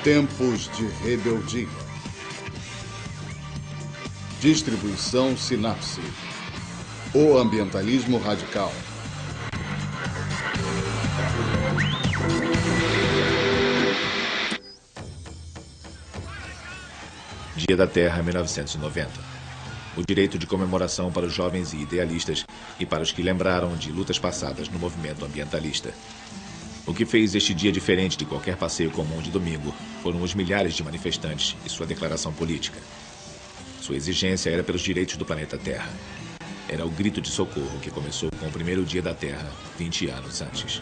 Tempos de rebeldia. Distribuição Sinapse. O ambientalismo radical. Dia da Terra, 1990. O direito de comemoração para os jovens e idealistas e para os que lembraram de lutas passadas no movimento ambientalista. O que fez este dia diferente de qualquer passeio comum de domingo foram os milhares de manifestantes e sua declaração política. Sua exigência era pelos direitos do planeta Terra. Era o grito de socorro que começou com o primeiro dia da Terra, 20 anos antes.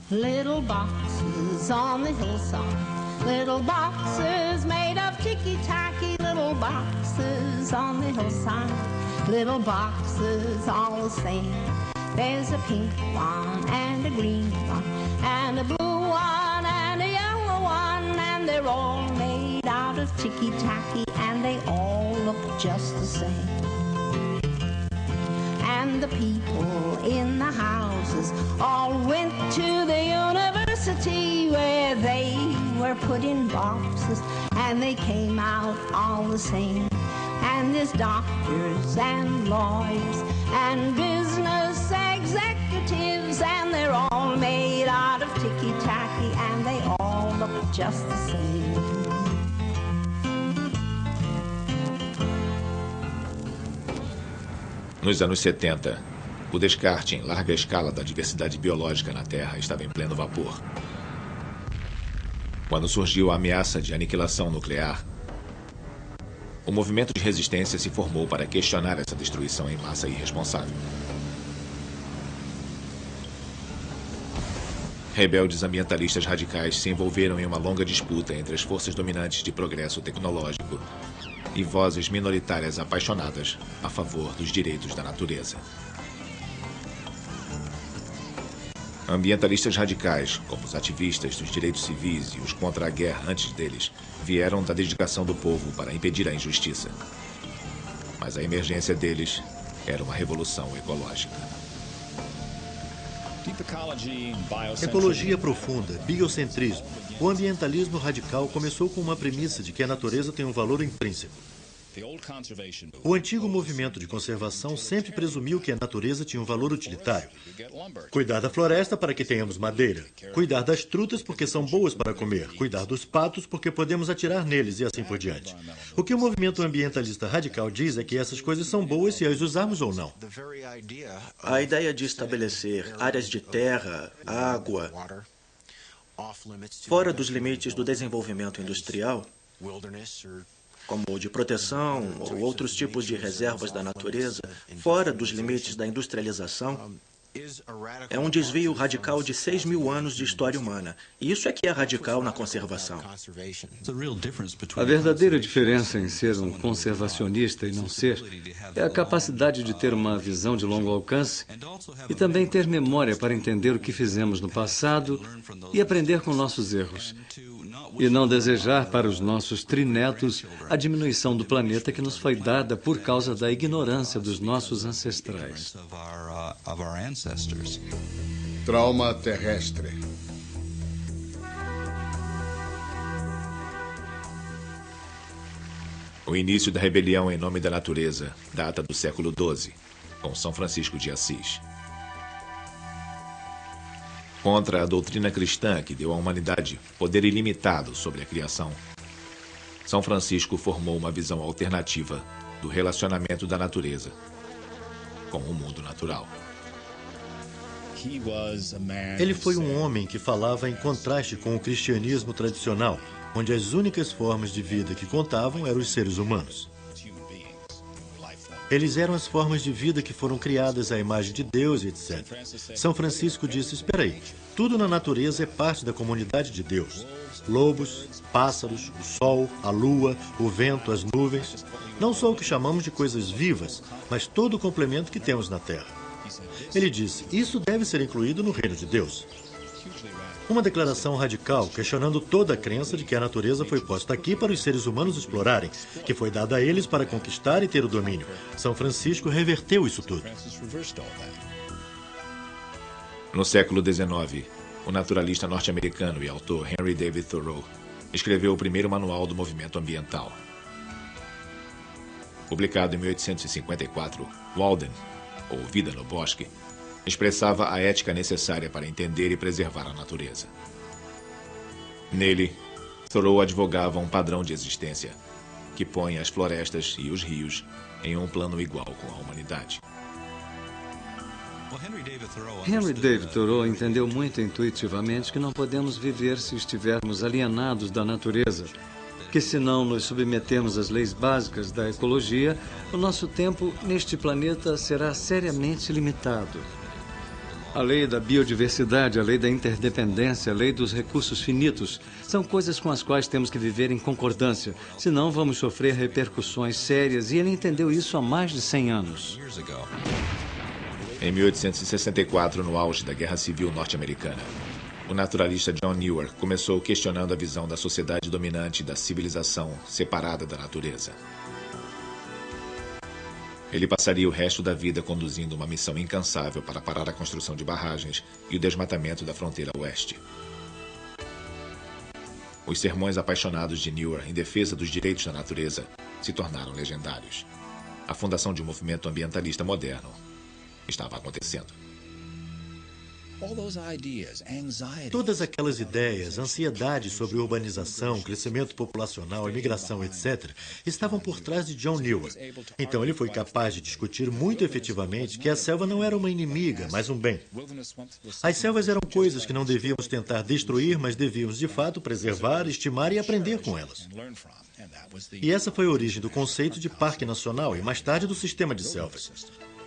Little boxes on the hillside, little boxes made of ticky-tacky, little boxes on the hillside, little boxes all the same. There's a pink one and a green one and a blue one and a yellow one, and they're all made out of ticky-tacky and they all look just the same. And the people in the houses all went to the university where they were put in boxes and they came out all the same. And there's doctors and lawyers and business executives, and they're all made out of ticky-tacky and they all look just the same. Nos anos 70, o descarte em larga escala da diversidade biológica na Terra estava em pleno vapor. Quando surgiu a ameaça de aniquilação nuclear, o movimento de resistência se formou para questionar essa destruição em massa irresponsável. Rebeldes ambientalistas radicais se envolveram em uma longa disputa entre as forças dominantes de progresso tecnológico e vozes minoritárias apaixonadas a favor dos direitos da natureza. Ambientalistas radicais, como os ativistas dos direitos civis e os contra a guerra antes deles, vieram da dedicação do povo para impedir a injustiça. Mas a emergência deles era uma revolução ecológica. Ecologia profunda, biocentrismo. O ambientalismo radical começou com uma premissa de que a natureza tem um valor intrínseco. O antigo movimento de conservação sempre presumiu que a natureza tinha um valor utilitário. Cuidar da floresta para que tenhamos madeira. Cuidar das trutas porque são boas para comer. Cuidar dos patos porque podemos atirar neles e assim por diante. O que o movimento ambientalista radical diz é que essas coisas são boas se as usarmos ou não. A ideia de estabelecer áreas de terra, água, fora dos limites do desenvolvimento industrial, como o de proteção ou outros tipos de reservas da natureza, fora dos limites da industrialização, é um desvio radical de 6.000 anos de história humana. Isso é que é radical na conservação. A verdadeira diferença em ser um conservacionista e não ser é a capacidade de ter uma visão de longo alcance e também ter memória para entender o que fizemos no passado e aprender com nossos erros. E não desejar para os nossos trinetos a diminuição do planeta que nos foi dada por causa da ignorância dos nossos ancestrais. Trauma terrestre. O início da rebelião em nome da natureza data do século XII, com São Francisco de Assis. Contra a doutrina cristã que deu à humanidade poder ilimitado sobre a criação, São Francisco formou uma visão alternativa do relacionamento da natureza com o mundo natural. Ele foi um homem que falava em contraste com o cristianismo tradicional, onde as únicas formas de vida que contavam eram os seres humanos. Eles eram as formas de vida que foram criadas à imagem de Deus e etc. São Francisco disse, espera aí, tudo na natureza é parte da comunidade de Deus. Lobos, pássaros, o sol, a lua, o vento, as nuvens. Não só o que chamamos de coisas vivas, mas todo o complemento que temos na Terra. Ele disse, isso deve ser incluído no reino de Deus. Uma declaração radical questionando toda a crença de que a natureza foi posta aqui para os seres humanos explorarem, que foi dada a eles para conquistar e ter o domínio. São Francisco reverteu isso tudo. No século XIX, o naturalista norte-americano e autor Henry David Thoreau escreveu o primeiro manual do movimento ambiental. Publicado em 1854, Walden, ou Vida no Bosque, expressava a ética necessária para entender e preservar a natureza. Nele, Thoreau advogava um padrão de existência que põe as florestas e os rios em um plano igual com a humanidade. Henry David Thoreau entendeu muito intuitivamente que não podemos viver se estivermos alienados da natureza, que se não nos submetermos às leis básicas da ecologia, o nosso tempo neste planeta será seriamente limitado. A lei da biodiversidade, a lei da interdependência, a lei dos recursos finitos são coisas com as quais temos que viver em concordância, senão vamos sofrer repercussões sérias, e ele entendeu isso há mais de 100 anos. Em 1864, no auge da Guerra Civil Norte-Americana, o naturalista John Newer começou questionando a visão da sociedade dominante da civilização separada da natureza. Ele passaria o resto da vida conduzindo uma missão incansável para parar a construção de barragens e o desmatamento da fronteira oeste. Os sermões apaixonados de Newer em defesa dos direitos da natureza se tornaram legendários. A fundação de um movimento ambientalista moderno estava acontecendo. Todas aquelas ideias, ansiedade sobre urbanização, crescimento populacional, imigração, etc., estavam por trás de John Newer. Então ele foi capaz de discutir muito efetivamente que a selva não era uma inimiga, mas um bem. As selvas eram coisas que não devíamos tentar destruir, mas devíamos de fato preservar, estimar e aprender com elas. E essa foi a origem do conceito de Parque Nacional e mais tarde do sistema de selvas.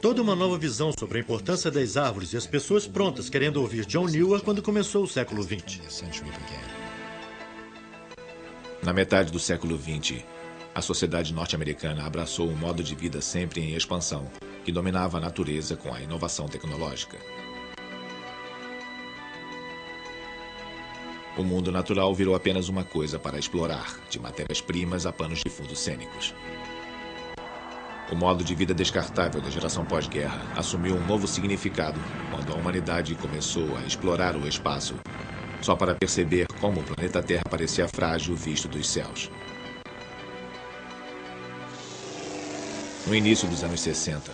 Toda uma nova visão sobre a importância das árvores e as pessoas prontas querendo ouvir John Newer quando começou o século XX. Na metade do século XX, a sociedade norte-americana abraçou um modo de vida sempre em expansão, que dominava a natureza com a inovação tecnológica. O mundo natural virou apenas uma coisa para explorar, de matérias-primas a panos de fundo cênicos. O modo de vida descartável da geração pós-guerra assumiu um novo significado quando a humanidade começou a explorar o espaço, só para perceber como o planeta Terra parecia frágil visto dos céus. No início dos anos 60,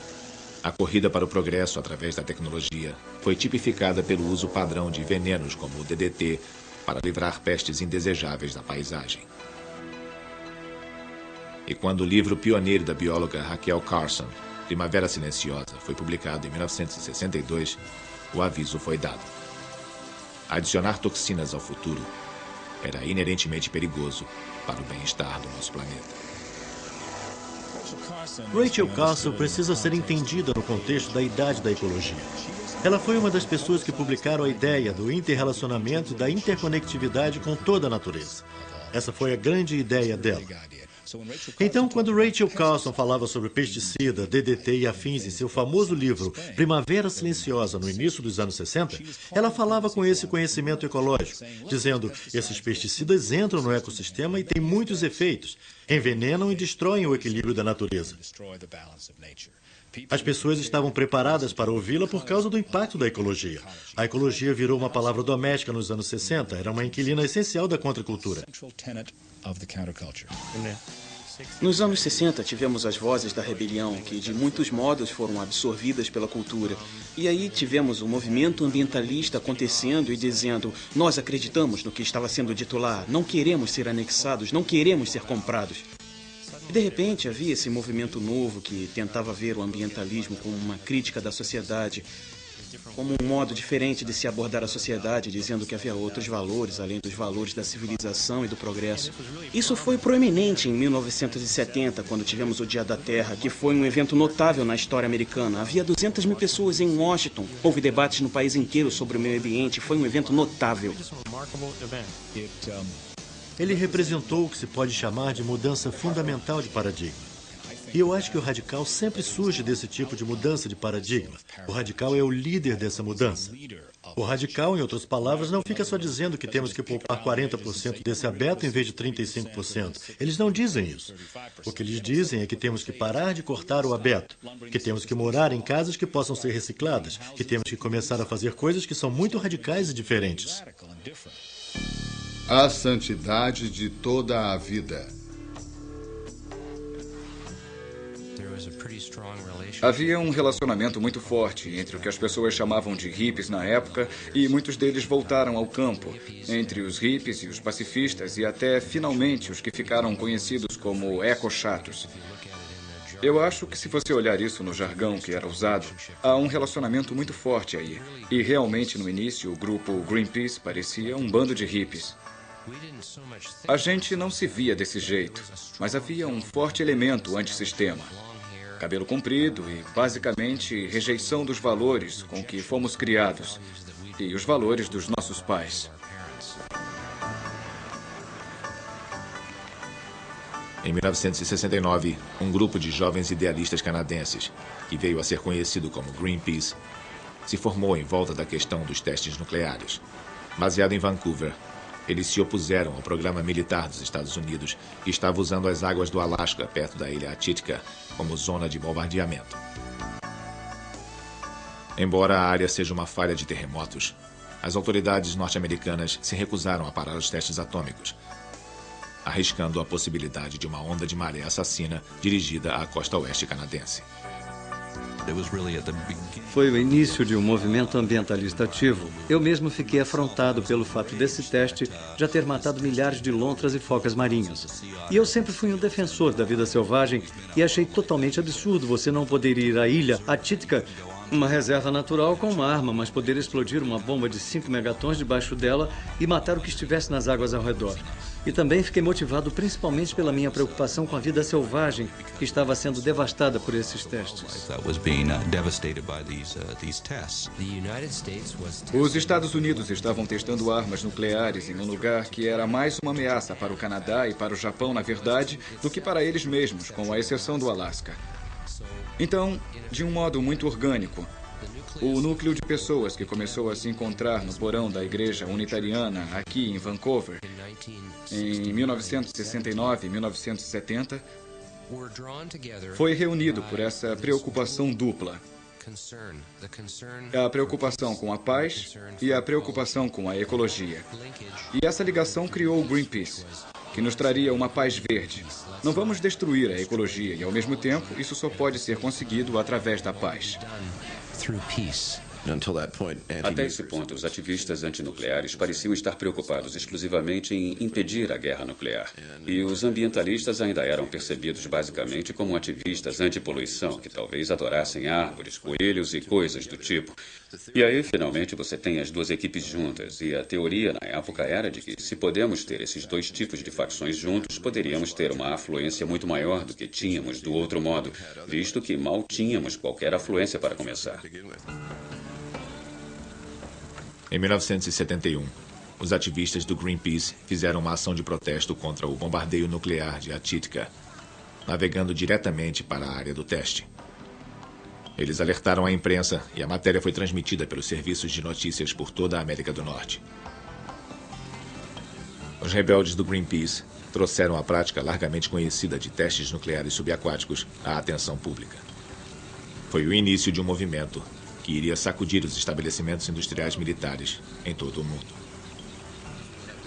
a corrida para o progresso através da tecnologia foi tipificada pelo uso padrão de venenos como o DDT para livrar pestes indesejáveis da paisagem. E quando o livro pioneiro da bióloga Rachel Carson, Primavera Silenciosa, foi publicado em 1962, o aviso foi dado. Adicionar toxinas ao futuro era inerentemente perigoso para o bem-estar do nosso planeta. Rachel Carson precisa ser entendida no contexto da idade da ecologia. Ela foi uma das pessoas que publicaram a ideia do interrelacionamento e da interconectividade com toda a natureza. Essa foi a grande ideia dela. Então, quando Rachel Carson falava sobre pesticida, DDT e afins em seu famoso livro Primavera Silenciosa, no início dos anos 60, ela falava com esse conhecimento ecológico, dizendo: esses pesticidas entram no ecossistema e têm muitos efeitos, envenenam e destroem o equilíbrio da natureza. As pessoas estavam preparadas para ouvi-la por causa do impacto da ecologia. A ecologia virou uma palavra doméstica nos anos 60, era uma inquilina essencial da contracultura. Nos anos 60, tivemos as vozes da rebelião, que de muitos modos foram absorvidas pela cultura. E aí tivemos o movimento ambientalista acontecendo e dizendo: nós acreditamos no que estava sendo dito lá, não queremos ser anexados, não queremos ser comprados. E de repente havia esse movimento novo que tentava ver o ambientalismo como uma crítica da sociedade, como um modo diferente de se abordar a sociedade, dizendo que havia outros valores, além dos valores da civilização e do progresso. Isso foi proeminente em 1970, quando tivemos o Dia da Terra, que foi um evento notável na história americana. Havia 200 mil pessoas em Washington, houve debates no país inteiro sobre o meio ambiente, foi um evento notável. Ele representou o que se pode chamar de mudança fundamental de paradigma. E eu acho que o radical sempre surge desse tipo de mudança de paradigma. O radical é o líder dessa mudança. O radical, em outras palavras, não fica só dizendo que temos que poupar 40% desse abeto em vez de 35%. Eles não dizem isso. O que eles dizem é que temos que parar de cortar o abeto, que temos que morar em casas que possam ser recicladas, que temos que começar a fazer coisas que são muito radicais e diferentes. A santidade de toda a vida. Havia um relacionamento muito forte entre o que as pessoas chamavam de hippies na época e muitos deles voltaram ao campo, entre os hippies e os pacifistas e até, finalmente, os que ficaram conhecidos como eco-chatos. Eu acho que se você olhar isso no jargão que era usado, há um relacionamento muito forte aí. E realmente, no início, o grupo Greenpeace parecia um bando de hippies. A gente não se via desse jeito, mas havia um forte elemento antissistema. Cabelo comprido e, basicamente, rejeição dos valores com que fomos criados e os valores dos nossos pais. Em 1969, um grupo de jovens idealistas canadenses, que veio a ser conhecido como Greenpeace, se formou em volta da questão dos testes nucleares. Baseado em Vancouver, eles se opuseram ao programa militar dos Estados Unidos, que estava usando as águas do Alasca, perto da ilha Atitka, como zona de bombardeamento. Embora a área seja uma falha de terremotos, as autoridades norte-americanas se recusaram a parar os testes atômicos, arriscando a possibilidade de uma onda de maré assassina dirigida à costa oeste canadense. Foi o início de um movimento ambientalista ativo. Eu mesmo fiquei afrontado pelo fato desse teste já ter matado milhares de lontras e focas marinhas. E eu sempre fui um defensor da vida selvagem e achei totalmente absurdo você não poder ir à ilha Atitka, uma reserva natural, com uma arma, mas poder explodir uma bomba de 5 megatons debaixo dela e matar o que estivesse nas águas ao redor. E também fiquei motivado principalmente pela minha preocupação com a vida selvagem que estava sendo devastada por esses testes. Os Estados Unidos estavam testando armas nucleares em um lugar que era mais uma ameaça para o Canadá e para o Japão, na verdade, do que para eles mesmos, com a exceção do Alasca. Então, de um modo muito orgânico, o núcleo de pessoas que começou a se encontrar no porão da Igreja Unitariana aqui em Vancouver, em 1969 e 1970, foi reunido por essa preocupação dupla. A preocupação com a paz e a preocupação com a ecologia. E essa ligação criou o Greenpeace, que nos traria uma paz verde. Não vamos destruir a ecologia e, ao mesmo tempo, isso só pode ser conseguido através da paz. Até esse ponto, os ativistas antinucleares pareciam estar preocupados exclusivamente em impedir a guerra nuclear. E os ambientalistas ainda eram percebidos basicamente como ativistas antipoluição, que talvez adorassem árvores, coelhos e coisas do tipo. E aí, finalmente, você tem as duas equipes juntas. E a teoria na época era de que, se podemos ter esses dois tipos de facções juntos, poderíamos ter uma afluência muito maior do que tínhamos do outro modo, visto que mal tínhamos qualquer afluência para começar. Em 1971, os ativistas do Greenpeace fizeram uma ação de protesto contra o bombardeio nuclear de Atitka, navegando diretamente para a área do teste. Eles alertaram a imprensa e a matéria foi transmitida pelos serviços de notícias por toda a América do Norte. Os rebeldes do Greenpeace trouxeram a prática largamente conhecida de testes nucleares subaquáticos à atenção pública. Foi o início de um movimento que iria sacudir os estabelecimentos industriais militares em todo o mundo.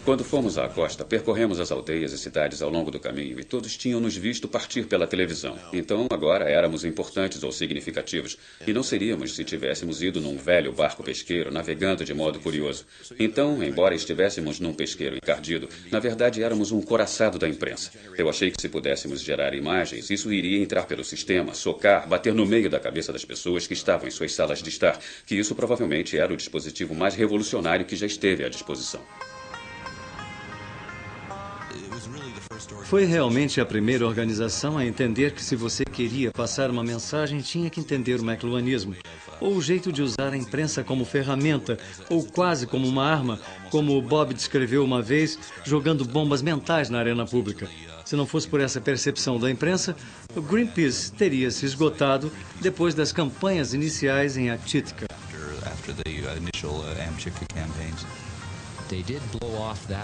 Quando fomos à costa, percorremos as aldeias e cidades ao longo do caminho e todos tinham nos visto partir pela televisão. Então, agora éramos importantes ou significativos. E não seríamos se tivéssemos ido num velho barco pesqueiro navegando de modo curioso. Então, embora estivéssemos num pesqueiro encardido, na verdade éramos um coraçado da imprensa. Eu achei que se pudéssemos gerar imagens, isso iria entrar pelo sistema, socar, bater no meio da cabeça das pessoas que estavam em suas salas de estar, que isso provavelmente era o dispositivo mais revolucionário que já esteve à disposição. Foi realmente a primeira organização a entender que se você queria passar uma mensagem, tinha que entender o McLuhanismo, ou o jeito de usar a imprensa como ferramenta, ou quase como uma arma, como o Bob descreveu uma vez, jogando bombas mentais na arena pública. Se não fosse por essa percepção da imprensa, o Greenpeace teria se esgotado depois das campanhas iniciais em Atitka.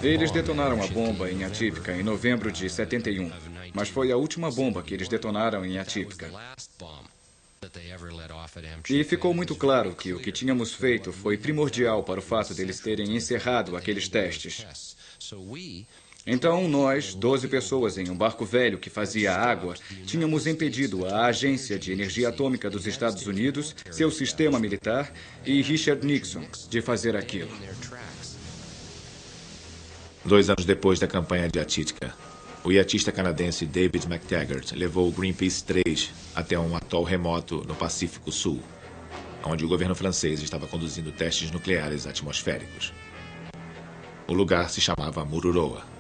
Eles detonaram a bomba em Atípica em novembro de 71, mas foi a última bomba que eles detonaram em Atípica. E ficou muito claro que o que tínhamos feito foi primordial para o fato deles terem encerrado aqueles testes. Então, nós, 12 pessoas em um barco velho que fazia água, tínhamos impedido a Agência de Energia Atômica dos Estados Unidos, seu sistema militar e Richard Nixon de fazer aquilo. 2 anos depois da campanha de Atitka, o iatista canadense David McTaggart levou o Greenpeace 3 até um atol remoto no Pacífico Sul, onde o governo francês estava conduzindo testes nucleares atmosféricos. O lugar se chamava Mururoa.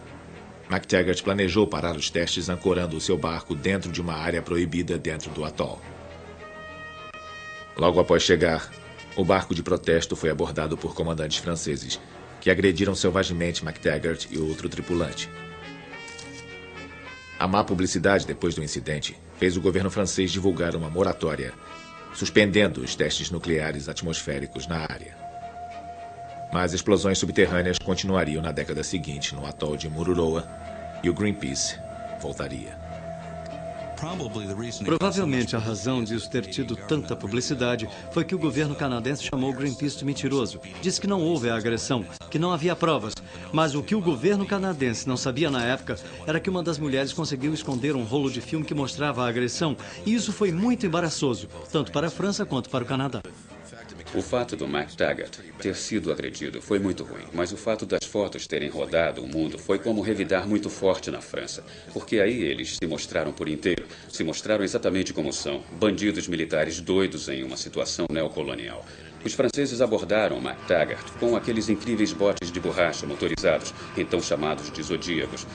McTaggart planejou parar os testes ancorando o seu barco dentro de uma área proibida dentro do atol. Logo após chegar, o barco de protesto foi abordado por comandantes franceses, que agrediram selvagemente McTaggart e outro tripulante. A má publicidade depois do incidente fez o governo francês divulgar uma moratória, suspendendo os testes nucleares atmosféricos na área. Mas explosões subterrâneas continuariam na década seguinte no atol de Mururoa e o Greenpeace voltaria. Provavelmente a razão disso ter tido tanta publicidade foi que o governo canadense chamou o Greenpeace de mentiroso. Disse que não houve a agressão, que não havia provas. Mas o que o governo canadense não sabia na época era que uma das mulheres conseguiu esconder um rolo de filme que mostrava a agressão. E isso foi muito embaraçoso, tanto para a França quanto para o Canadá. O fato do McTaggart ter sido agredido foi muito ruim, mas o fato das fotos terem rodado o mundo foi como revidar muito forte na França, porque aí eles se mostraram por inteiro, se mostraram exatamente como são, bandidos militares doidos em uma situação neocolonial. Os franceses abordaram McTaggart com aqueles incríveis botes de borracha motorizados, então chamados de zodíacos.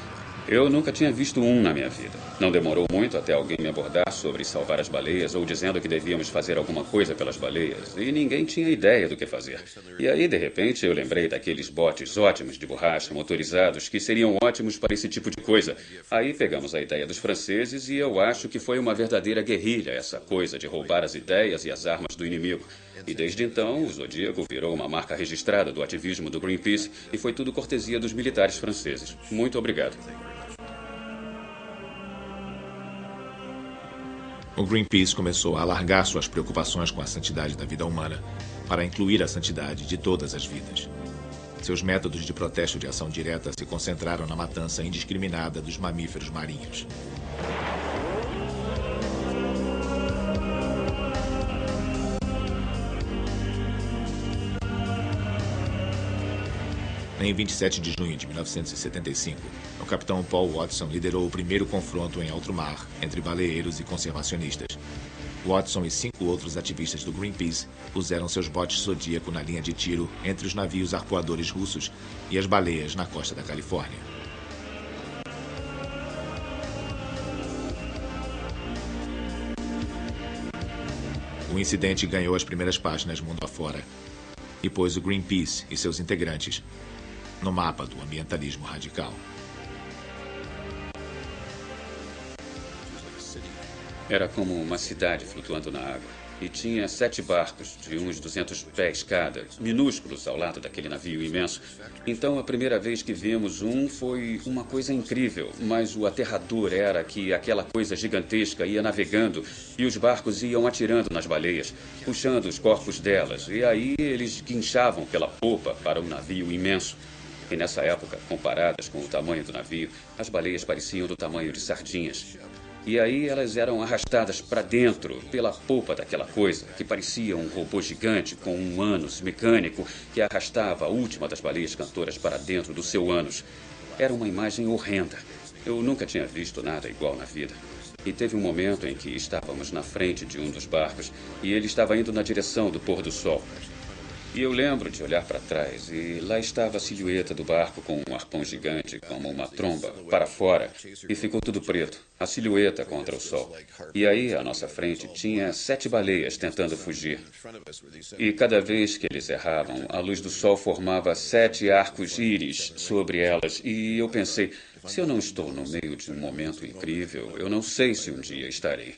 Eu nunca tinha visto um na minha vida. Não demorou muito até alguém me abordar sobre salvar as baleias ou dizendo que devíamos fazer alguma coisa pelas baleias, e ninguém tinha ideia do que fazer. E aí, de repente, eu lembrei daqueles botes ótimos de borracha motorizados que seriam ótimos para esse tipo de coisa. Aí pegamos a ideia dos franceses e eu acho que foi uma verdadeira guerrilha essa coisa de roubar as ideias e as armas do inimigo. E desde então, o Zodíaco virou uma marca registrada do ativismo do Greenpeace e foi tudo cortesia dos militares franceses. Muito obrigado. O Greenpeace começou a alargar suas preocupações com a santidade da vida humana para incluir a santidade de todas as vidas. Seus métodos de protesto de ação direta se concentraram na matança indiscriminada dos mamíferos marinhos. Em 27 de junho de 1975, o capitão Paul Watson liderou o primeiro confronto em alto mar entre baleeiros e conservacionistas. Watson e 5 outros ativistas do Greenpeace puseram seus botes Zodíaco na linha de tiro entre os navios arpoadores russos e as baleias na costa da Califórnia. O incidente ganhou as primeiras páginas mundo afora e pôs o Greenpeace e seus integrantes no mapa do ambientalismo radical. Era como uma cidade flutuando na água. E tinha 7 barcos, de uns 200 pés cada, minúsculos ao lado daquele navio imenso. Então, a primeira vez que vimos um foi uma coisa incrível, mas o aterrador era que aquela coisa gigantesca ia navegando e os barcos iam atirando nas baleias, puxando os corpos delas, e aí eles guinchavam pela popa para um navio imenso. E nessa época, comparadas com o tamanho do navio, as baleias pareciam do tamanho de sardinhas. E aí elas eram arrastadas para dentro pela polpa daquela coisa, que parecia um robô gigante com um ânus mecânico que arrastava a última das baleias cantoras para dentro do seu ânus. Era uma imagem horrenda. Eu nunca tinha visto nada igual na vida. E teve um momento em que estávamos na frente de um dos barcos e ele estava indo na direção do pôr do sol. E eu lembro de olhar para trás e lá estava a silhueta do barco com um arpão gigante, como uma tromba, para fora, e ficou tudo preto, a silhueta contra o sol. E aí, à nossa frente, tinha 7 baleias tentando fugir. E cada vez que eles erravam, a luz do sol formava 7 arcos íris sobre elas. E eu pensei, se eu não estou no meio de um momento incrível, eu não sei se um dia estarei.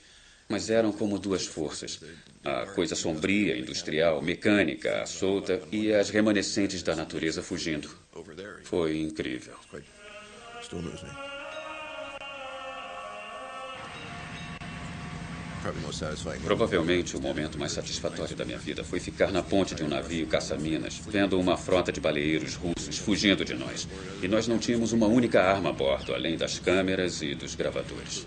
Mas eram como 2 forças. A coisa sombria, industrial, mecânica, solta e as remanescentes da natureza fugindo. Foi incrível. Provavelmente o momento mais satisfatório da minha vida foi ficar na ponte de um navio caça-minas, vendo uma frota de baleeiros russos fugindo de nós. E nós não tínhamos uma única arma a bordo, além das câmeras e dos gravadores.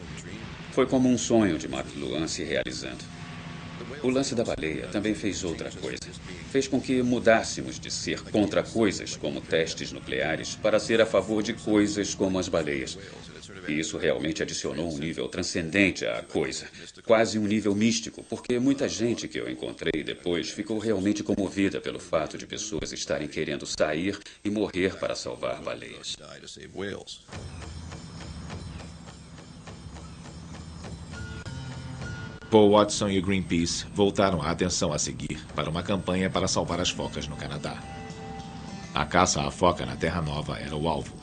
Foi como um sonho de McLuhan se realizando. O lance da baleia também fez outra coisa. Fez com que mudássemos de ser contra coisas como testes nucleares para ser a favor de coisas como as baleias. E isso realmente adicionou um nível transcendente à coisa. Quase um nível místico, porque muita gente que eu encontrei depois ficou realmente comovida pelo fato de pessoas estarem querendo sair e morrer para salvar baleias. Paul Watson e o Greenpeace voltaram a atenção a seguir para uma campanha para salvar as focas no Canadá. A caça à foca na Terra Nova era o alvo.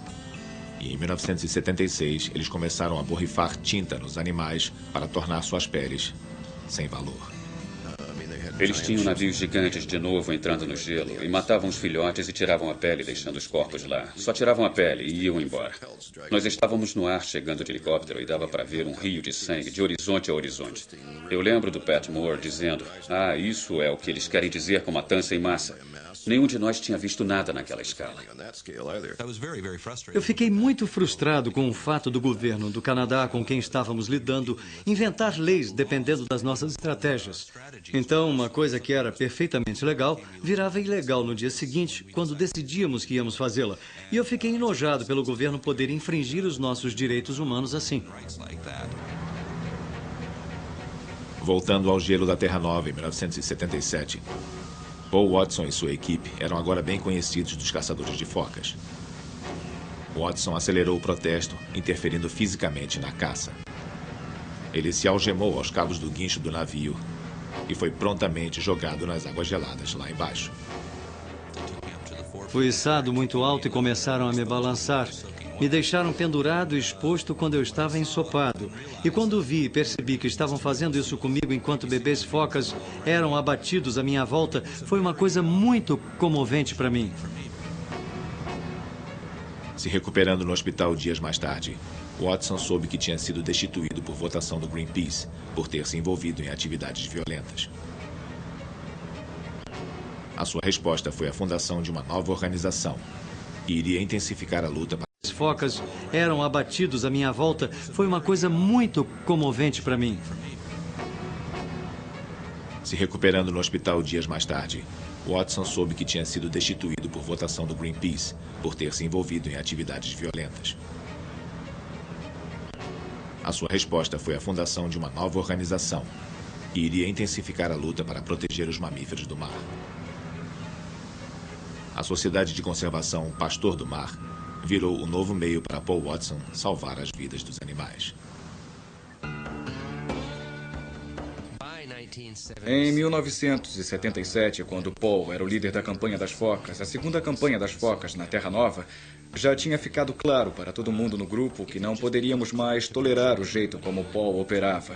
E em 1976, eles começaram a borrifar tinta nos animais para tornar suas peles sem valor. Eles tinham navios gigantes de novo entrando no gelo e matavam os filhotes e tiravam a pele, deixando os corpos lá. Só tiravam a pele e iam embora. Nós estávamos no ar chegando de helicóptero e dava para ver um rio de sangue de horizonte a horizonte. Eu lembro do Pat Moore dizendo, isso é o que eles querem dizer com matança em massa. Nenhum de nós tinha visto nada naquela escala. Eu fiquei muito frustrado com o fato do governo do Canadá com quem estávamos lidando inventar leis dependendo das nossas estratégias. Então, uma coisa que era perfeitamente legal virava ilegal no dia seguinte, quando decidíamos que íamos fazê-la. E eu fiquei enojado pelo governo poder infringir os nossos direitos humanos assim. Voltando ao gelo da Terra Nova em 1977, Paul Watson e sua equipe eram agora bem conhecidos dos caçadores de focas. Watson acelerou o protesto, interferindo fisicamente na caça. Ele se algemou aos cabos do guincho do navio e foi prontamente jogado nas águas geladas lá embaixo. Fui içado muito alto e começaram a me balançar. Me deixaram pendurado e exposto quando eu estava ensopado. E quando vi e percebi que estavam fazendo isso comigo enquanto bebês focas eram abatidos à minha volta, foi uma coisa muito comovente para mim. Se recuperando no hospital dias mais tarde, Watson soube que tinha sido destituído por votação do Greenpeace por ter se envolvido em atividades violentas. A sua resposta foi a fundação de uma nova organização que iria intensificar a luta para As focas eram abatidos à minha volta. Foi uma coisa muito comovente para mim. Se recuperando no hospital dias mais tarde, Watson soube que tinha sido destituído por votação do Greenpeace por ter se envolvido em atividades violentas. A sua resposta foi a fundação de uma nova organização que iria intensificar a luta para proteger os mamíferos do mar. A Sociedade de Conservação Pastor do Mar virou o novo meio para Paul Watson salvar as vidas dos animais. Em 1977, quando Paul era o líder da campanha das focas, a segunda campanha das focas na Terra Nova, já tinha ficado claro para todo mundo no grupo que não poderíamos mais tolerar o jeito como Paul operava.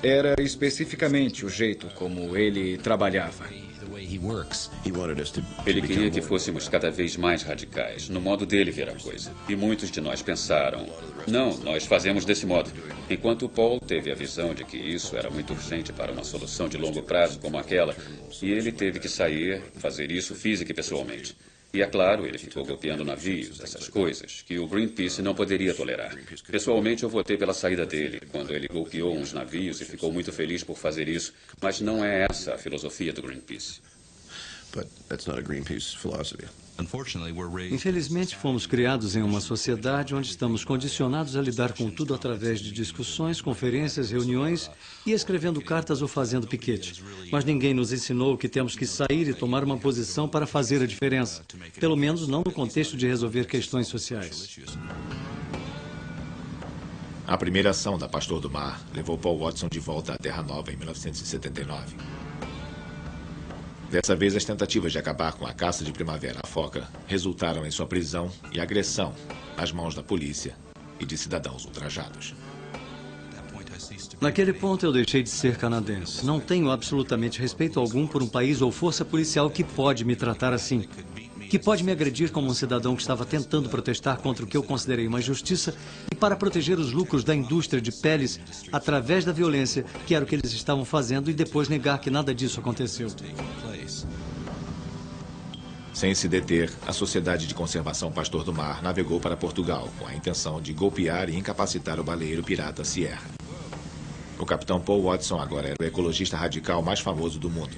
Era especificamente o jeito como ele trabalhava. Ele queria que fôssemos cada vez mais radicais, no modo dele ver a coisa. E muitos de nós pensaram, não, nós fazemos desse modo. Enquanto Paul teve a visão de que isso era muito urgente para uma solução de longo prazo como aquela, e ele teve que sair, fazer isso física e pessoalmente. E é claro, ele ficou golpeando navios, essas coisas, que o Greenpeace não poderia tolerar. Pessoalmente, eu votei pela saída dele, quando ele golpeou uns navios e ficou muito feliz por fazer isso, mas não é essa a filosofia do Greenpeace. Infelizmente, fomos criados em uma sociedade onde estamos condicionados a lidar com tudo através de discussões, conferências, reuniões e escrevendo cartas ou fazendo piquete. Mas ninguém nos ensinou que temos que sair e tomar uma posição para fazer a diferença. Pelo menos não no contexto de resolver questões sociais. A primeira ação da Pastor do Mar levou Paul Watson de volta à Terra Nova em 1979. Dessa vez, as tentativas de acabar com a caça de primavera à foca resultaram em sua prisão e agressão nas mãos da polícia e de cidadãos ultrajados. Naquele ponto, eu deixei de ser canadense. Não tenho absolutamente respeito algum por um país ou força policial que pode me tratar assim. Que pode me agredir como um cidadão que estava tentando protestar contra o que eu considerei uma injustiça e para proteger os lucros da indústria de peles através da violência, que era o que eles estavam fazendo, e depois negar que nada disso aconteceu. Sem se deter, a Sociedade de Conservação Pastor do Mar navegou para Portugal com a intenção de golpear e incapacitar o baleeiro pirata Sierra. O capitão Paul Watson agora era o ecologista radical mais famoso do mundo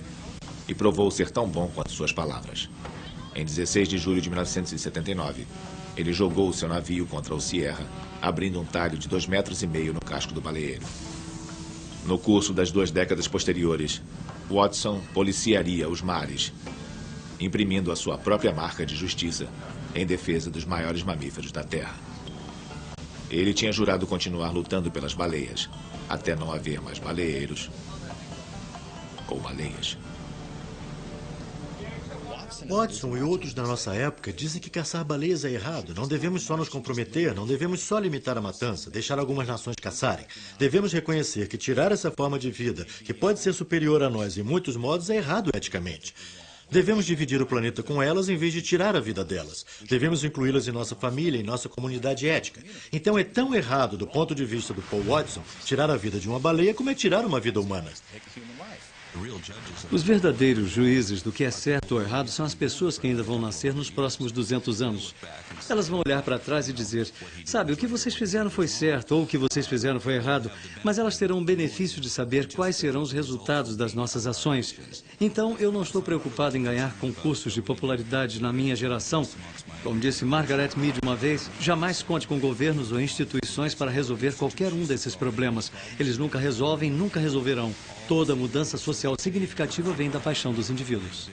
e provou ser tão bom quanto suas palavras. Em 16 de julho de 1979, ele jogou seu navio contra o Sierra, abrindo um talho de 2,5 metros no casco do baleeiro. No curso das 2 décadas posteriores, Watson policiaria os mares, imprimindo a sua própria marca de justiça em defesa dos maiores mamíferos da Terra. Ele tinha jurado continuar lutando pelas baleias, até não haver mais baleeiros ou baleias. Watson e outros da nossa época dizem que caçar baleias é errado. Não devemos só nos comprometer, não devemos só limitar a matança, deixar algumas nações caçarem. Devemos reconhecer que tirar essa forma de vida, que pode ser superior a nós em muitos modos, é errado eticamente. Devemos dividir o planeta com elas em vez de tirar a vida delas. Devemos incluí-las em nossa família, em nossa comunidade ética. Então é tão errado, do ponto de vista do Paul Watson, tirar a vida de uma baleia como é tirar uma vida humana. Os verdadeiros juízes do que é certo ou errado são as pessoas que ainda vão nascer nos próximos 200 anos. Elas vão olhar para trás e dizer, sabe, o que vocês fizeram foi certo ou o que vocês fizeram foi errado, mas elas terão o benefício de saber quais serão os resultados das nossas ações. Então, eu não estou preocupado em ganhar concursos de popularidade na minha geração. Como disse Margaret Mead uma vez, jamais conte com governos ou instituições para resolver qualquer um desses problemas. Eles nunca resolvem, nunca resolverão. Toda mudança social significativa vem da paixão dos indivíduos.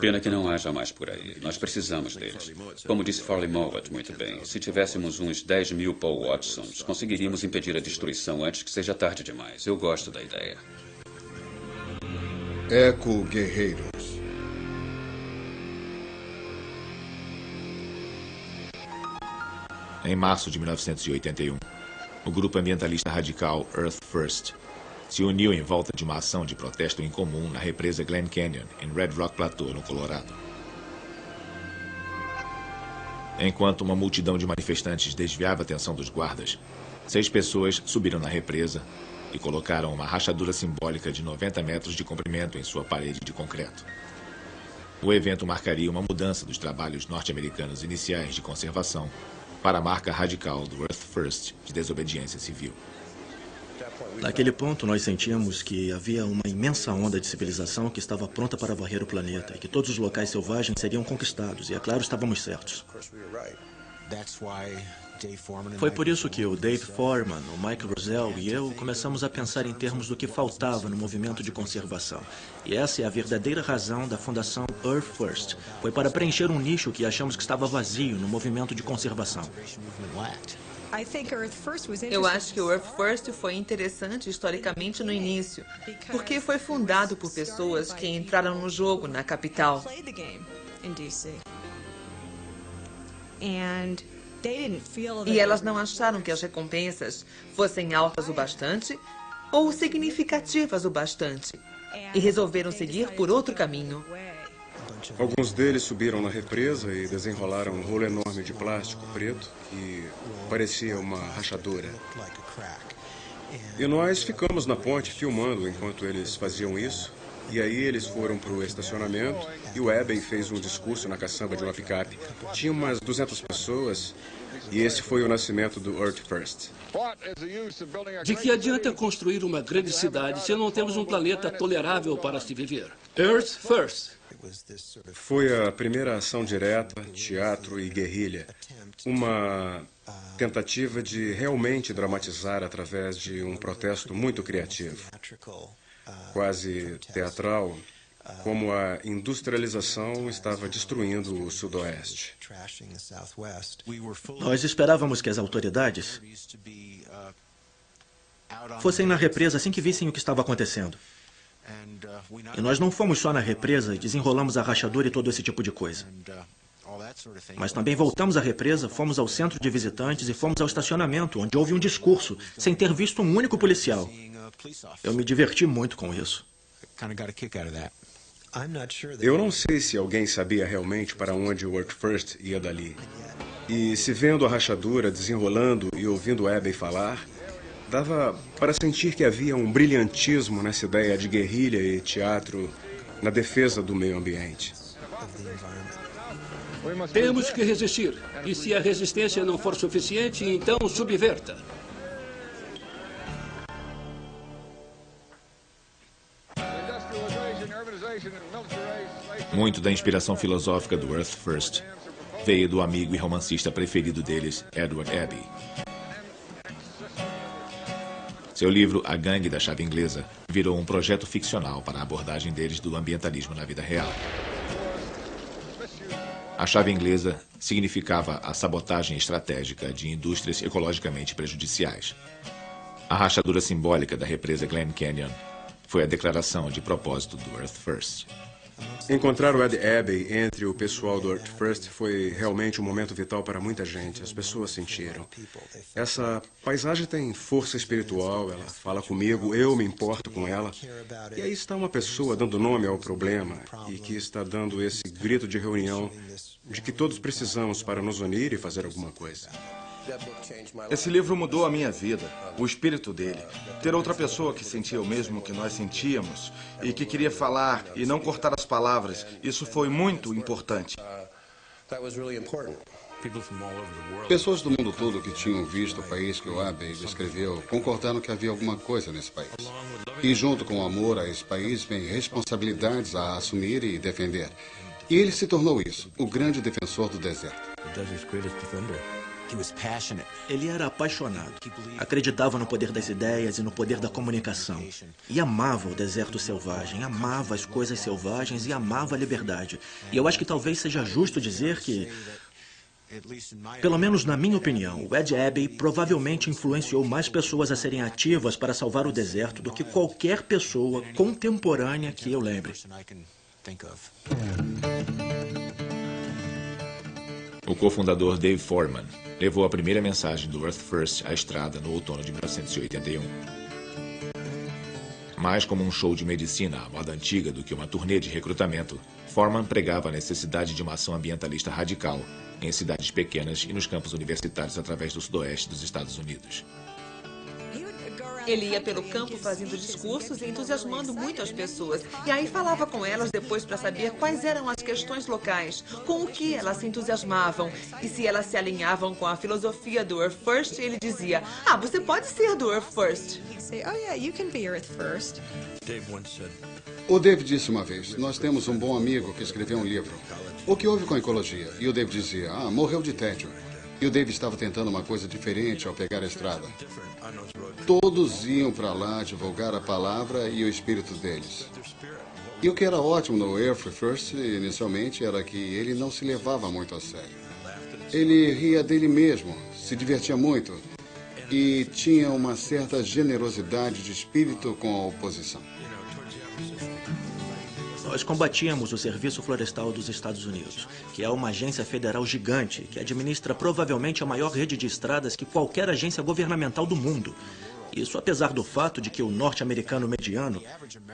Pena que não haja mais por aí. Nós precisamos deles. Como disse Farley Mowat muito bem, se tivéssemos uns 10.000 Paul Watsons, conseguiríamos impedir a destruição antes que seja tarde demais. Eu gosto da ideia. Eco-guerreiros. Em março de 1981, o grupo ambientalista radical Earth First se uniu em volta de uma ação de protesto incomum na represa Glen Canyon, em Red Rock Plateau, no Colorado. Enquanto uma multidão de manifestantes desviava a atenção dos guardas, 6 pessoas subiram na represa e colocaram uma rachadura simbólica de 90 metros de comprimento em sua parede de concreto. O evento marcaria uma mudança dos trabalhos norte-americanos iniciais de conservação para a marca radical do Earth First de desobediência civil. Naquele ponto, nós sentíamos que havia uma imensa onda de civilização que estava pronta para varrer o planeta e que todos os locais selvagens seriam conquistados. E, é claro, estávamos certos. Foi por isso que o Dave Foreman, o Mike Rosell e eu começamos a pensar em termos do que faltava no movimento de conservação. E essa é a verdadeira razão da fundação Earth First. Foi para preencher um nicho que achamos que estava vazio no movimento de conservação. Eu acho que o Earth First foi interessante historicamente no início, porque foi fundado por pessoas que entraram no jogo na capital. E elas não acharam que as recompensas fossem altas o bastante ou significativas o bastante, e resolveram seguir por outro caminho. Alguns deles subiram na represa e desenrolaram um rolo enorme de plástico preto que parecia uma rachadura. E nós ficamos na ponte filmando enquanto eles faziam isso E aí eles foram para o estacionamento e o Abbey fez um discurso na caçamba de uma picape. Tinha umas 200 pessoas e esse foi o nascimento do Earth First. De que adianta construir uma grande cidade se não temos um planeta tolerável para se viver? Earth First. Foi a primeira ação direta, teatro e guerrilha. Uma tentativa de realmente dramatizar através de um protesto muito criativo, quase teatral, como a industrialização estava destruindo o Sudoeste. Nós esperávamos que as autoridades fossem na represa assim que vissem o que estava acontecendo. E nós não fomos só na represa e desenrolamos a rachadura e todo esse tipo de coisa. Mas também voltamos à represa, fomos ao centro de visitantes e fomos ao estacionamento, onde houve um discurso, sem ter visto um único policial. Eu me diverti muito com isso. Eu não sei se alguém sabia realmente para onde o Earth First ia dali. E se vendo a rachadura desenrolando e ouvindo o Abbey falar, dava para sentir que havia um brilhantismo nessa ideia de guerrilha e teatro na defesa do meio ambiente. Temos que resistir. E se a resistência não for suficiente, então subverta. Muito da inspiração filosófica do Earth First veio do amigo e romancista preferido deles, Edward Abbey. Seu livro, A Gangue da Chave Inglesa, virou um projeto ficcional para a abordagem deles do ambientalismo na vida real. A chave inglesa significava a sabotagem estratégica de indústrias ecologicamente prejudiciais. A rachadura simbólica da represa Glen Canyon foi a declaração de propósito do Earth First. Encontrar o Ed Abbey entre o pessoal do Earth First foi realmente um momento vital para muita gente. As pessoas sentiram. Essa paisagem tem força espiritual, ela fala comigo, eu me importo com ela. E aí está uma pessoa dando nome ao problema e que está dando esse grito de reunião de que todos precisamos para nos unir e fazer alguma coisa. Esse livro mudou a minha vida, o espírito dele. Ter outra pessoa que sentia o mesmo que nós sentíamos e que queria falar e não cortar as palavras, isso foi muito importante. Pessoas do mundo todo que tinham visto o país que o Abbey descreveu concordaram que havia alguma coisa nesse país. E junto com o amor a esse país vem responsabilidades a assumir e defender. E ele se tornou isso, o grande defensor do deserto. Ele era apaixonado, acreditava no poder das ideias e no poder da comunicação. E amava o deserto selvagem, amava as coisas selvagens e amava a liberdade. E eu acho que talvez seja justo dizer que, pelo menos na minha opinião, o Ed Abbey provavelmente influenciou mais pessoas a serem ativas para salvar o deserto do que qualquer pessoa contemporânea que eu lembre. O cofundador Dave Foreman levou a primeira mensagem do Earth First à estrada no outono de 1981. Mais como um show de medicina à moda antiga do que uma turnê de recrutamento, Foreman pregava a necessidade de uma ação ambientalista radical em cidades pequenas e nos campos universitários através do sudoeste dos Estados Unidos. Ele ia pelo campo fazendo discursos e entusiasmando muito as pessoas. E aí falava com elas depois para saber quais eram as questões locais, com o que elas se entusiasmavam. E se elas se alinhavam com a filosofia do Earth First, ele dizia, você pode ser do Earth First. O Dave disse uma vez, nós temos um bom amigo que escreveu um livro. O que houve com a ecologia? E o Dave dizia, morreu de tédio. E o Dave estava tentando uma coisa diferente ao pegar a estrada. Todos iam para lá divulgar a palavra e o espírito deles. E o que era ótimo no Earth First, inicialmente, era que ele não se levava muito a sério. Ele ria dele mesmo, se divertia muito e tinha uma certa generosidade de espírito com a oposição. Nós combatíamos o Serviço Florestal dos Estados Unidos, que é uma agência federal gigante que administra provavelmente a maior rede de estradas que qualquer agência governamental do mundo. Isso apesar do fato de que o norte-americano mediano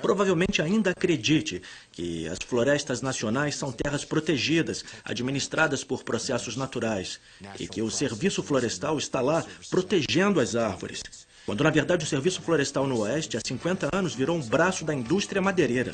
provavelmente ainda acredite que as florestas nacionais são terras protegidas, administradas por processos naturais, e que o Serviço Florestal está lá protegendo as árvores. quando na verdade o serviço florestal no Oeste, há 50 anos, virou um braço da indústria madeireira.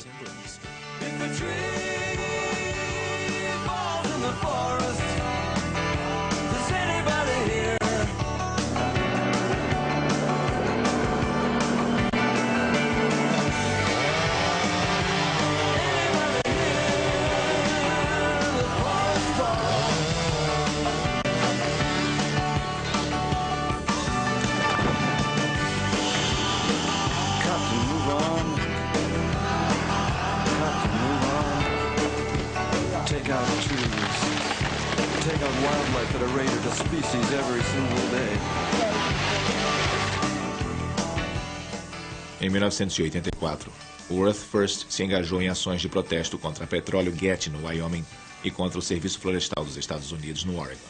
Em 1984, o Earth First se engajou em ações de protesto contra a Petróleo Getty, no Wyoming, e contra o Serviço Florestal dos Estados Unidos, no Oregon.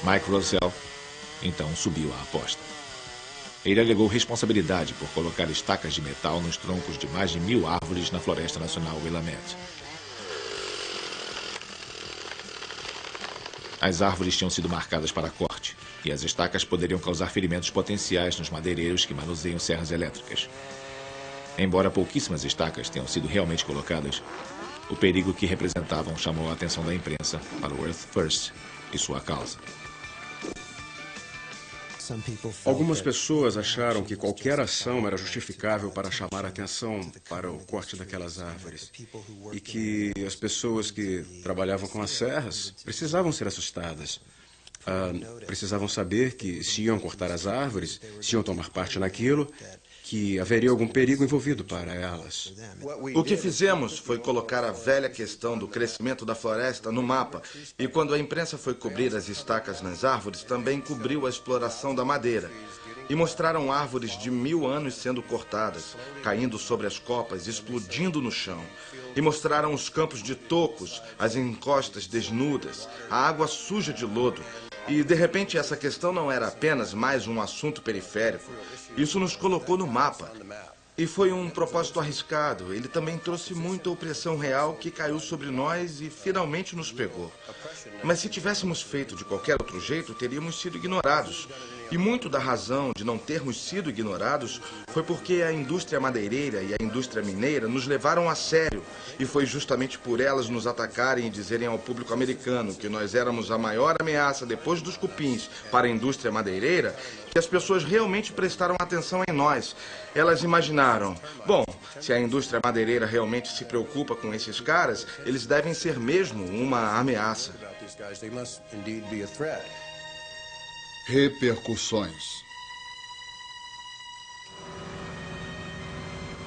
Mike Rosell, então, subiu à aposta. Ele alegou responsabilidade por colocar estacas de metal nos troncos de mais de 1000 árvores na Floresta Nacional Willamette. As árvores tinham sido marcadas para corte, e as estacas poderiam causar ferimentos potenciais nos madeireiros que manuseiam serras elétricas. Embora pouquíssimas estacas tenham sido realmente colocadas, o perigo que representavam chamou a atenção da imprensa para o Earth First e sua causa. Algumas pessoas acharam que qualquer ação era justificável para chamar a atenção para o corte daquelas árvores e que as pessoas que trabalhavam com as serras precisavam ser assustadas. Precisavam saber que se iam cortar as árvores, se iam tomar parte naquilo, que haveria algum perigo envolvido para elas. O que fizemos foi colocar a velha questão do crescimento da floresta no mapa. E quando a imprensa foi cobrir as estacas nas árvores, também cobriu a exploração da madeira. E mostraram árvores de 1000 anos sendo cortadas, caindo sobre as copas, explodindo no chão. E mostraram os campos de tocos, as encostas desnudas, a água suja de lodo. E, de repente, essa questão não era apenas mais um assunto periférico. Isso nos colocou no mapa. E foi um propósito arriscado. Ele também trouxe muita opressão real que caiu sobre nós e finalmente nos pegou. Mas se tivéssemos feito de qualquer outro jeito, teríamos sido ignorados. E muito da razão de não termos sido ignorados foi porque a indústria madeireira e a indústria mineira nos levaram a sério. E foi justamente por elas nos atacarem e dizerem ao público americano que nós éramos a maior ameaça depois dos cupins para a indústria madeireira que as pessoas realmente prestaram atenção em nós. Elas imaginaram, bom, se a indústria madeireira realmente se preocupa com esses caras, eles devem ser mesmo uma ameaça. Repercussões.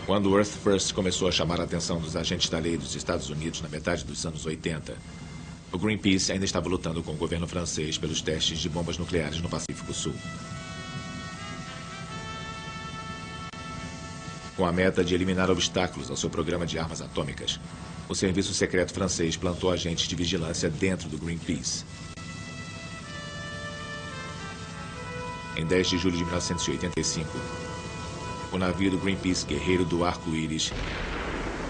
Quando o Earth First começou a chamar a atenção dos agentes da lei dos Estados Unidos na metade dos anos 80, o Greenpeace ainda estava lutando com o governo francês pelos testes de bombas nucleares no Pacífico Sul. Com a meta de eliminar obstáculos ao seu programa de armas atômicas, o serviço secreto francês plantou agentes de vigilância dentro do Greenpeace. Em 10 de julho de 1985, o navio do Greenpeace Guerreiro do Arco-Íris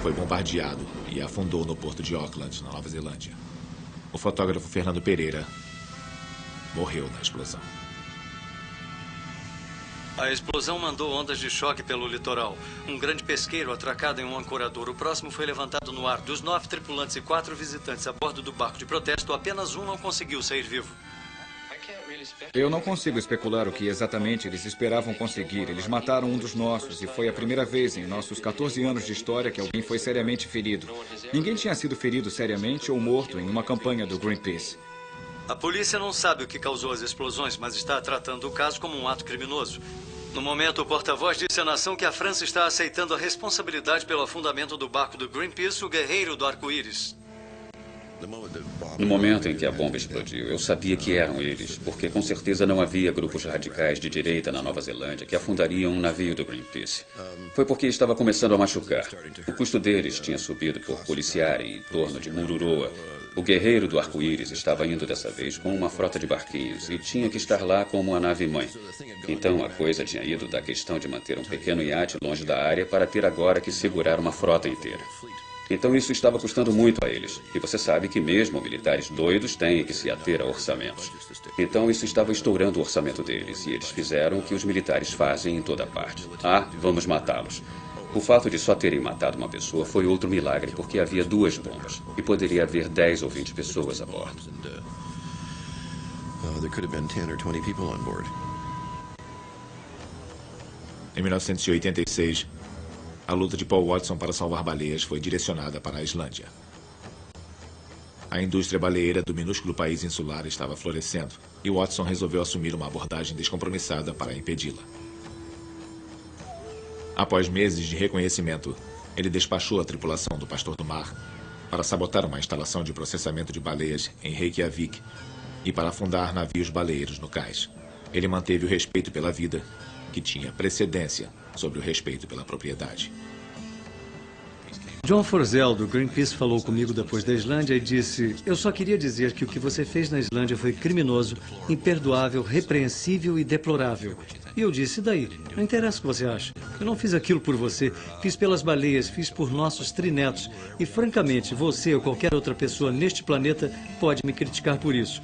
foi bombardeado e afundou no porto de Auckland, na Nova Zelândia. O fotógrafo Fernando Pereira morreu na explosão. A explosão mandou ondas de choque pelo litoral. Um grande pesqueiro atracado em um ancorador. O próximo foi levantado no ar. Dos 9 tripulantes e 4 visitantes a bordo do barco de protesto, apenas um não conseguiu sair vivo. Eu não consigo especular o que exatamente eles esperavam conseguir. Eles mataram um dos nossos e foi a primeira vez em nossos 14 anos de história que alguém foi seriamente ferido. Ninguém tinha sido ferido seriamente ou morto em uma campanha do Greenpeace. A polícia não sabe o que causou as explosões, mas está tratando o caso como um ato criminoso. No momento, o porta-voz disse à nação que a França está aceitando a responsabilidade pelo afundamento do barco do Greenpeace, o Guerreiro do Arco-Íris. No momento em que a bomba explodiu, eu sabia que eram eles, porque com certeza não havia grupos radicais de direita na Nova Zelândia que afundariam um navio do Greenpeace. Foi porque estava começando a machucar. O custo deles tinha subido por policiarem em torno de Mururoa. O Guerreiro do Arco-Íris estava indo dessa vez com uma frota de barquinhos e tinha que estar lá como a nave-mãe. Então a coisa tinha ido da questão de manter um pequeno iate longe da área para ter agora que segurar uma frota inteira. Então isso estava custando muito a eles. E você sabe que mesmo militares doidos têm que se ater a orçamentos. Então isso estava estourando o orçamento deles. E eles fizeram o que os militares fazem em toda parte. Vamos matá-los. O fato de só terem matado uma pessoa foi outro milagre, porque havia 2 bombas. E poderia haver 10 ou 20 pessoas a bordo. Em 1986, a luta de Paul Watson para salvar baleias foi direcionada para a Islândia. A indústria baleeira do minúsculo país insular estava florescendo e Watson resolveu assumir uma abordagem descompromissada para impedi-la. Após meses de reconhecimento, ele despachou a tripulação do Pastor do Mar para sabotar uma instalação de processamento de baleias em Reykjavik e para afundar navios baleeiros no cais. Ele manteve o respeito pela vida, que tinha precedência sobre o respeito pela propriedade. John Forzel, do Greenpeace, falou comigo depois da Islândia e disse: eu só queria dizer que o que você fez na Islândia foi criminoso, imperdoável, repreensível e deplorável. E eu disse: daí? Não interessa o que você acha. Eu não fiz aquilo por você, fiz pelas baleias, fiz por nossos trinetos. E francamente, você ou qualquer outra pessoa neste planeta pode me criticar por isso.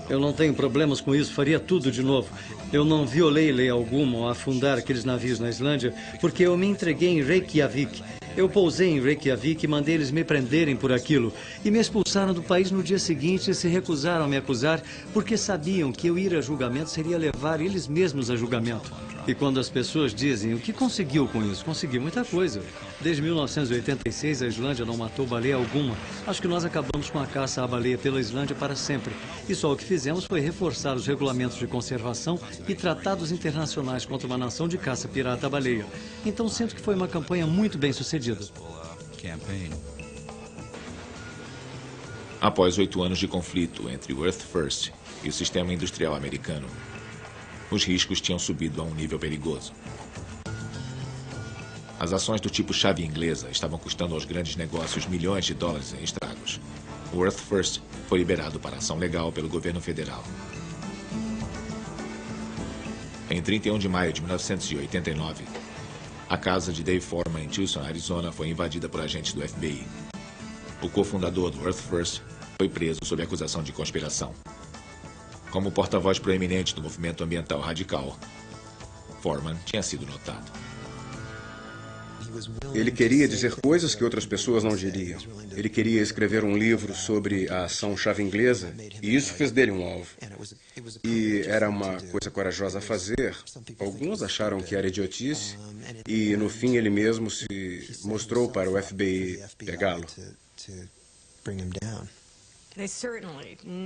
Eu não tenho problemas com isso, faria tudo de novo. Eu não violei lei alguma ao afundar aqueles navios na Islândia, porque eu me entreguei em Reykjavik. Eu pousei em Reykjavik e mandei eles me prenderem por aquilo. E me expulsaram do país no dia seguinte e se recusaram a me acusar, porque sabiam que eu ir a julgamento seria levar eles mesmos a julgamento. E quando as pessoas dizem o que conseguiu com isso, consegui muita coisa. Desde 1986 a Islândia não matou baleia alguma. Acho que nós acabamos com a caça à baleia pela Islândia para sempre. E só o que fizemos foi reforçar os regulamentos de conservação e tratados internacionais contra uma nação de caça pirata à baleia. Então sinto que foi uma campanha muito bem sucedida. Após 8 anos de conflito entre o Earth First e o sistema industrial americano, os riscos tinham subido a um nível perigoso. As ações do tipo chave inglesa estavam custando aos grandes negócios milhões de dólares em estragos. O Earth First foi liberado para ação legal pelo governo federal. Em 31 de maio de 1989, a casa de Dave Foreman em Tucson, Arizona, foi invadida por agentes do FBI. O cofundador do Earth First foi preso sob acusação de conspiração. Como porta-voz proeminente do movimento ambiental radical, Foreman tinha sido notado. Ele queria dizer coisas que outras pessoas não diriam. Ele queria escrever um livro sobre a ação chave inglesa, e isso fez dele um alvo. E era uma coisa corajosa a fazer. Alguns acharam que era idiotice, e no fim ele mesmo se mostrou para o FBI pegá-lo.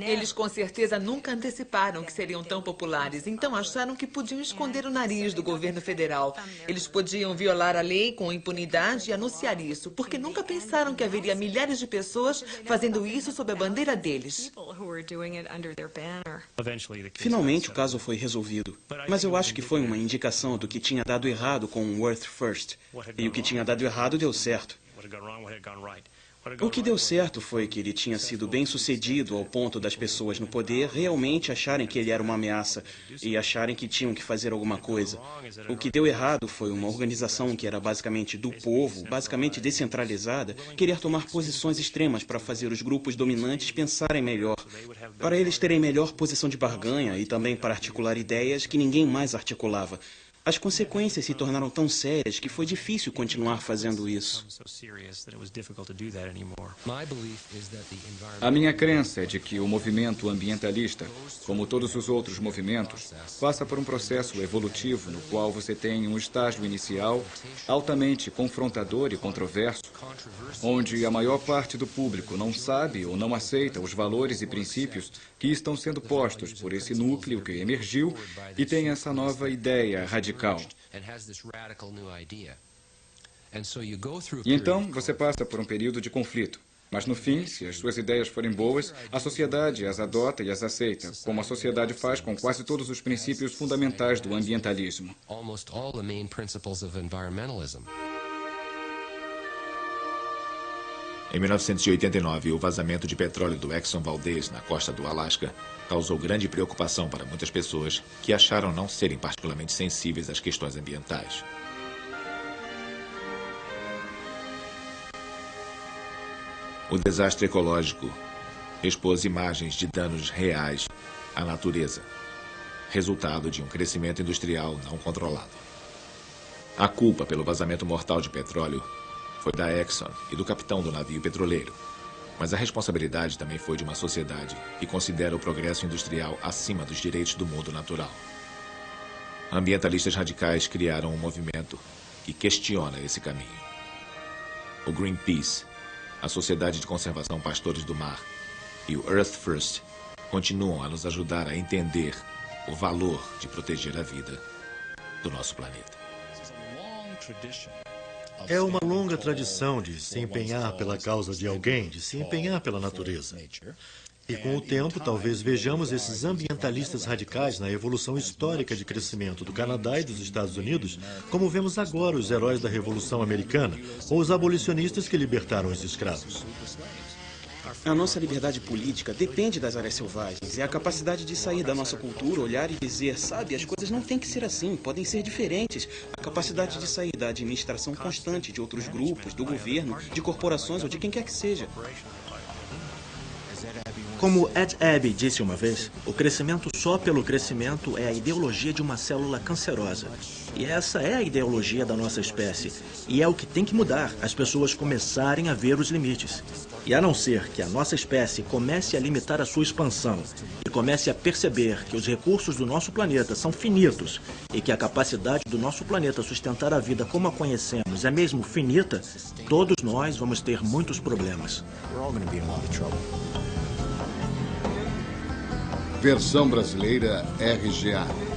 Eles com certeza nunca anteciparam que seriam tão populares, então acharam que podiam esconder o nariz do governo federal. Eles podiam violar a lei com impunidade e anunciar isso, porque nunca pensaram que haveria milhares de pessoas fazendo isso sob a bandeira deles. Finalmente o caso foi resolvido, mas eu acho que foi uma indicação do que tinha dado errado com o Earth First. E o que tinha dado errado deu certo. O que deu certo foi que ele tinha sido bem sucedido ao ponto das pessoas no poder realmente acharem que ele era uma ameaça e acharem que tinham que fazer alguma coisa. O que deu errado foi uma organização que era basicamente do povo, basicamente descentralizada, querer tomar posições extremas para fazer os grupos dominantes pensarem melhor, para eles terem melhor posição de barganha e também para articular ideias que ninguém mais articulava. As consequências se tornaram tão sérias que foi difícil continuar fazendo isso. A minha crença é de que o movimento ambientalista, como todos os outros movimentos, passa por um processo evolutivo no qual você tem um estágio inicial altamente confrontador e controverso, onde a maior parte do público não sabe ou não aceita os valores e princípios que estão sendo postos por esse núcleo que emergiu e tem essa nova ideia radical. E então você passa por um período de conflito. Mas no fim, se as suas ideias forem boas, a sociedade as adota e as aceita, como a sociedade faz com quase todos os princípios fundamentais do ambientalismo. Em 1989, o vazamento de petróleo do Exxon Valdez na costa do Alasca causou grande preocupação para muitas pessoas que acharam não serem particularmente sensíveis às questões ambientais. O desastre ecológico expôs imagens de danos reais à natureza, resultado de um crescimento industrial não controlado. A culpa pelo vazamento mortal de petróleo foi da Exxon e do capitão do navio petroleiro, mas a responsabilidade também foi de uma sociedade que considera o progresso industrial acima dos direitos do mundo natural. Ambientalistas radicais criaram um movimento que questiona esse caminho. O Greenpeace, a Sociedade de Conservação Pastores do Mar e o Earth First continuam a nos ajudar a entender o valor de proteger a vida do nosso planeta. É uma longa tradição de se empenhar pela causa de alguém, de se empenhar pela natureza. E com o tempo, talvez vejamos esses ambientalistas radicais na evolução histórica de crescimento do Canadá e dos Estados Unidos, como vemos agora os heróis da Revolução Americana ou os abolicionistas que libertaram os escravos. A nossa liberdade política depende das áreas selvagens. É a capacidade de sair da nossa cultura, olhar e dizer, sabe, as coisas não têm que ser assim, podem ser diferentes. A capacidade de sair da administração constante de outros grupos, do governo, de corporações ou de quem quer que seja. Como Ed Abbey disse uma vez, o crescimento só pelo crescimento é a ideologia de uma célula cancerosa. E essa é a ideologia da nossa espécie. E é o que tem que mudar, as pessoas começarem a ver os limites. E a não ser que a nossa espécie comece a limitar a sua expansão e comece a perceber que os recursos do nosso planeta são finitos e que a capacidade do nosso planeta sustentar a vida como a conhecemos é mesmo finita, todos nós vamos ter muitos problemas. Versão brasileira RGA.